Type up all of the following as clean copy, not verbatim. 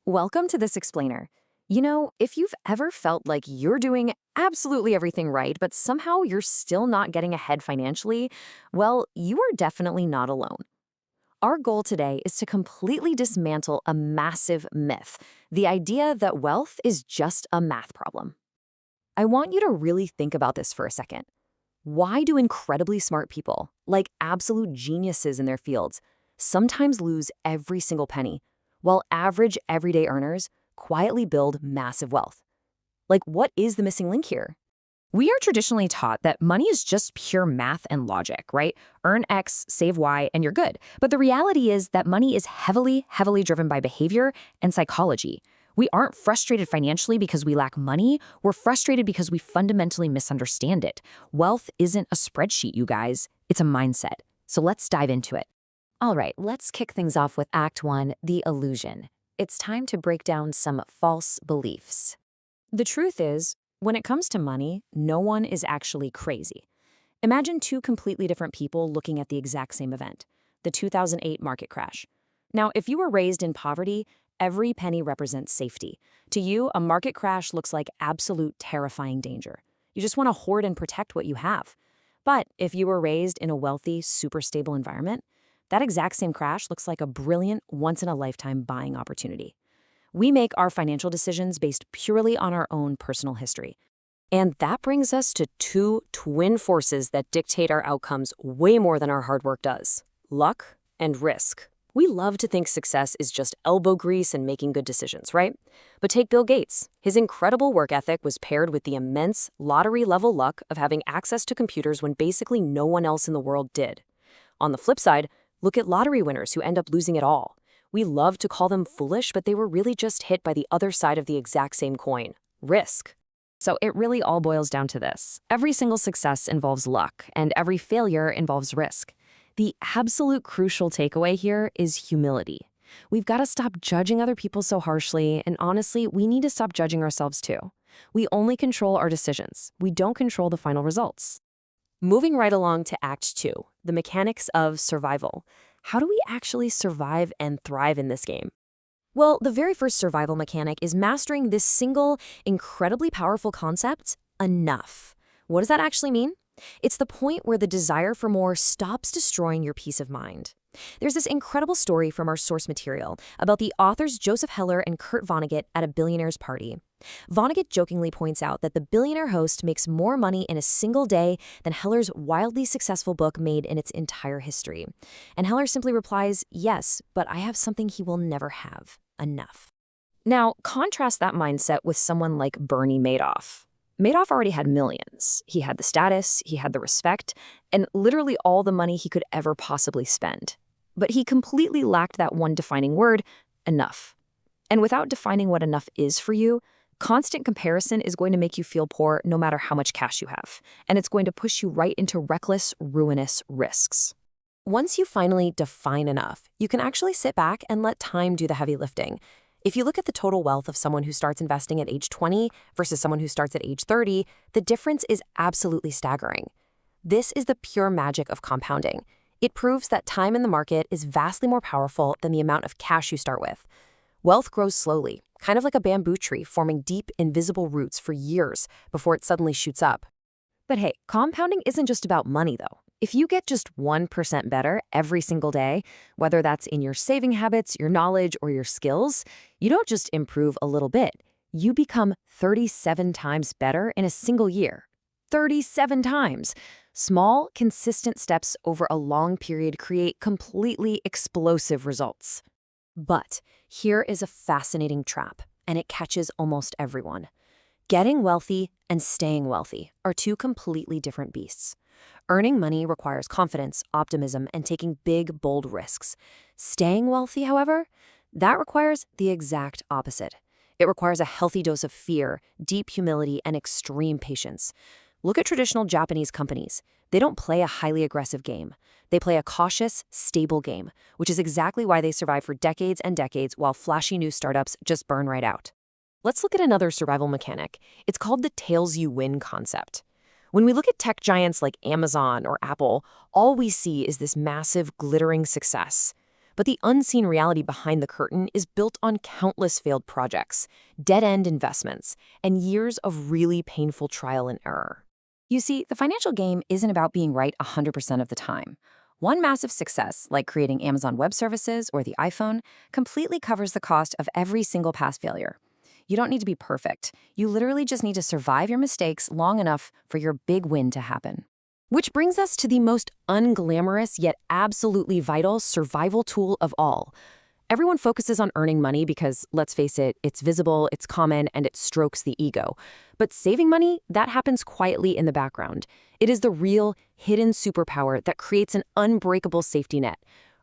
Welcome to this explainer. If you've ever felt like you're doing absolutely everything right, but somehow you're still not getting ahead financially, well, you are definitely not alone. Our goal today is to completely dismantle a massive myth, the idea that wealth is just a math problem. I want you to really think about this for a second. Why do incredibly smart people, like absolute geniuses in their fields, sometimes lose every single penny, while average everyday earners quietly build massive wealth? Like, what is the missing link here? We are traditionally taught that money is just pure math and logic, right? Earn X, save Y, and you're good. But the reality is that money is heavily driven by behavior and psychology. We aren't frustrated financially because we lack money. We're frustrated because we fundamentally misunderstand it. Wealth isn't a spreadsheet, you guys. It's a mindset. So let's dive into it. All right, let's kick things off with Act 1, the illusion. It's time to break down some false beliefs. The truth is, when it comes to money, no one is actually crazy. Imagine two completely different people looking at the exact same event, the 2008 market crash. Now, if you were raised in poverty, every penny represents safety. To you, a market crash looks like absolute terrifying danger. You just want to hoard and protect what you have. But if you were raised in a wealthy, super stable environment, that exact same crash looks like a brilliant, once-in-a-lifetime buying opportunity. We make our financial decisions based purely on our own personal history. And that brings us to two twin forces that dictate our outcomes way more than our hard work does: luck and risk. We love to think success is just elbow grease and making good decisions, right? But take Bill Gates. His incredible work ethic was paired with the immense lottery-level luck of having access to computers when basically no one else in the world did. On the flip side, look at lottery winners who end up losing it all. We love to call them foolish, but they were really just hit by the other side of the exact same coin: risk. So it really all boils down to this. Every single success involves luck, and every failure involves risk. The absolute crucial takeaway here is humility. We've got to stop judging other people so harshly, and honestly, we need to stop judging ourselves too. We only control our decisions. We don't control the final results. Moving right along to Act 2, the mechanics of survival. How do we actually survive and thrive in this game? Well, the very first survival mechanic is mastering this single, incredibly powerful concept: enough. What does that actually mean? It's the point where the desire for more stops destroying your peace of mind. There's this incredible story from our source material about the authors Joseph Heller and Kurt Vonnegut at a billionaire's party. Vonnegut jokingly points out that the billionaire host makes more money in a single day than Heller's wildly successful book made in its entire history. And Heller simply replies, "Yes, but I have something he will never have: enough." Now, contrast that mindset with someone like Bernie Madoff. Madoff already had millions. He had the status, he had the respect, and literally all the money he could ever possibly spend. But he completely lacked that one defining word: enough. And without defining what enough is for you, constant comparison is going to make you feel poor no matter how much cash you have, and it's going to push you right into reckless, ruinous risks. Once you finally define enough, you can actually sit back and let time do the heavy lifting. If you look at the total wealth of someone who starts investing at age 20 versus someone who starts at age 30, the difference is absolutely staggering. This is the pure magic of compounding. It proves that time in the market is vastly more powerful than the amount of cash you start with. Wealth grows slowly, kind of like a bamboo tree forming deep, invisible roots for years before it suddenly shoots up. But hey, compounding isn't just about money, though. If you get just 1% better every single day, whether that's in your saving habits, your knowledge, or your skills, you don't just improve a little bit. You become 37 times better in a single year. 37 times! Small, consistent steps over a long period create completely explosive results. But here is a fascinating trap, and it catches almost everyone. Getting wealthy and staying wealthy are two completely different beasts. Earning money requires confidence, optimism, and taking big, bold risks. Staying wealthy, however, that requires the exact opposite. It requires a healthy dose of fear, deep humility, and extreme patience. Look at traditional Japanese companies. They don't play a highly aggressive game. They play a cautious, stable game, which is exactly why they survive for decades and decades while flashy new startups just burn right out. Let's look at another survival mechanic. It's called the tails you win concept. When we look at tech giants like Amazon or Apple, all we see is this massive, glittering success. But the unseen reality behind the curtain is built on countless failed projects, dead-end investments, and years of really painful trial and error. You see, the financial game isn't about being right 100% of the time. One massive success, like creating Amazon Web Services or the iPhone, completely covers the cost of every single past failure. You don't need to be perfect. You literally just need to survive your mistakes long enough for your big win to happen. Which brings us to the most unglamorous yet absolutely vital survival tool of all. Everyone focuses on earning money because, let's face it, it's visible, it's common, and it strokes the ego. But saving money, that happens quietly in the background. It is the real, hidden superpower that creates an unbreakable safety net.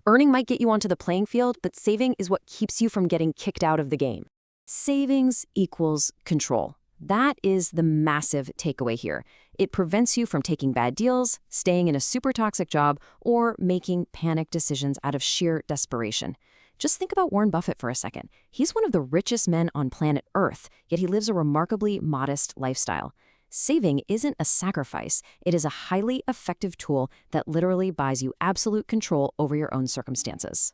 Earning might get you onto the playing field, but saving is what keeps you from getting kicked out of the game. Savings equals control. That is the massive takeaway here. It prevents you from taking bad deals, staying in a super toxic job, or making panic decisions out of sheer desperation. Just think about Warren Buffett for a second. He's one of the richest men on planet Earth, yet he lives a remarkably modest lifestyle. Saving isn't a sacrifice. It is a highly effective tool that literally buys you absolute control over your own circumstances.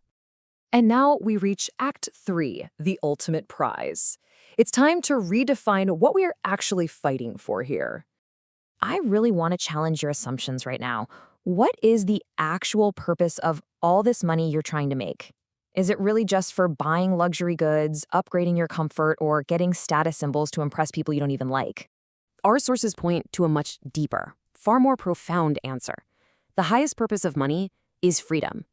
And now we reach Act 3, the ultimate prize. It's time to redefine what we are actually fighting for here. I really want to challenge your assumptions right now. What is the actual purpose of all this money you're trying to make? Is it really just for buying luxury goods, upgrading your comfort, or getting status symbols to impress people you don't even like? Our sources point to a much deeper, far more profound answer. The highest purpose of money is freedom.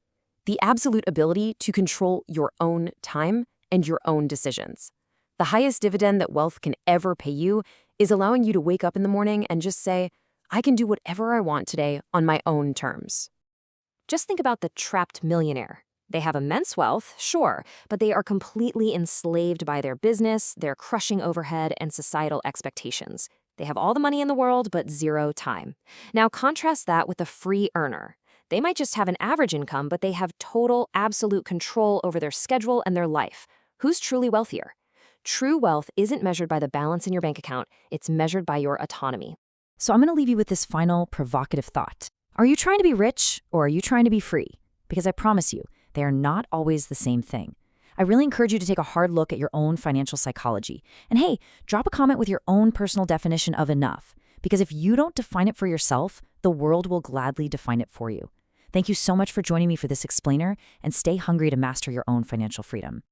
The absolute ability to control your own time and your own decisions. The highest dividend that wealth can ever pay you is allowing you to wake up in the morning and just say, I can do whatever I want today on my own terms. Just think about the trapped millionaire. They have immense wealth, sure, but they are completely enslaved by their business, their crushing overhead, and societal expectations. They have all the money in the world, but zero time. Now contrast that with a free earner. They might just have an average income, but they have total, absolute control over their schedule and their life. Who's truly wealthier? True wealth isn't measured by the balance in your bank account, it's measured by your autonomy. So I'm going to leave you with this final provocative thought. Are you trying to be rich or are you trying to be free? Because I promise you, they are not always the same thing. I really encourage you to take a hard look at your own financial psychology. And hey, drop a comment with your own personal definition of enough. Because if you don't define it for yourself, the world will gladly define it for you. Thank you so much for joining me for this explainer, and stay hungry to master your own financial freedom.